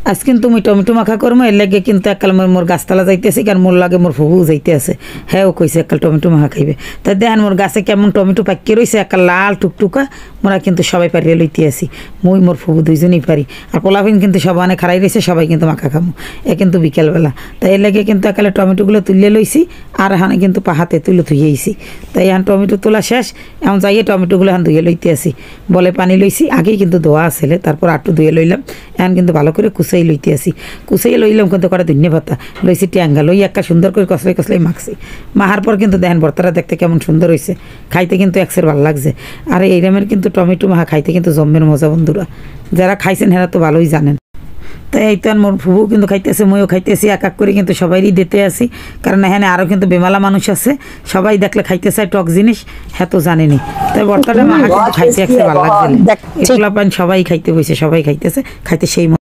আজ কিন্তু আমি টমেটো মাখা করবো এর লাগে কিন্তু এককাল মোর গাছতলা যাইতেছি কারণ মোর লাগে মোর ফুবু যাইতে আছে হ্যাঁ ও কইছে এককাল টমেটো মাখা খাইবে তাই দেখেন মোর গাছে কেমন টমেটো পাকিয়ে রয়েছে এককাল লাল টুকটুকা মোরা কিন্তু সবাই পারিয়ে লইতে আসি মুই মোর ফুবু দুইজনই পারি আর পোলাপিন কিন্তু সবাই খারাই রয়েছে সবাই কিন্তু মাখা খামো এ কিন্তু বিকেলবেলা তাই এর লাগে কিন্তু একালে টমেটোগুলো তুলে লইছি আর এখানে কিন্তু পাহাতে তুলে ধুইয়েছি তাই এখন টমেটো তোলা শেষ এখন যাইয়ে টমেটোগুলো এখন ধুয়ে লইতে আসি বলে পানি লইছি আগেই কিন্তু ধোয়া আসলে তারপর আটটু ধুয়ে লইলাম এখন কিন্তু ভালো করে কুচাই লইতে আসি কুচাইয়ে লইলাম কিন্তু করে ধন্যে পাতা লইছি ট্যাঙ্গা লই একটা সুন্দর করে কসলাই কসলাই মাখছি মাখার পর কিন্তু দেখেন ভর্তাটা দেখতে কেমন সুন্দর হয়েছে খাইতে কিন্তু একসের ভালো লাগছে আর এই রামের কিন্তু টমেটো মাখা খাইতে কিন্তু জম্মের মজা বন্ধুরা যারা খাইছেন হেরা তো ভালোই জানেন তাই এই তো মোর ফুবু কিন্তু খাইতেছে মইও খাইতেছি এক এক করে কিন্তু সবাইরই দিতে আসি কারণ এখানে আরও কিন্তু বেমালা মানুষ আছে সবাই দেখলে খাইতে চায় টক জিনিস হ্যাঁ তো জানেনি তাই বর্তাটা মাখা কিন্তু খাইতে একসে ভালো লাগছে এগুলা পান সবাই খাইতে বসে সবাই খাইতেছে খাইতে সেই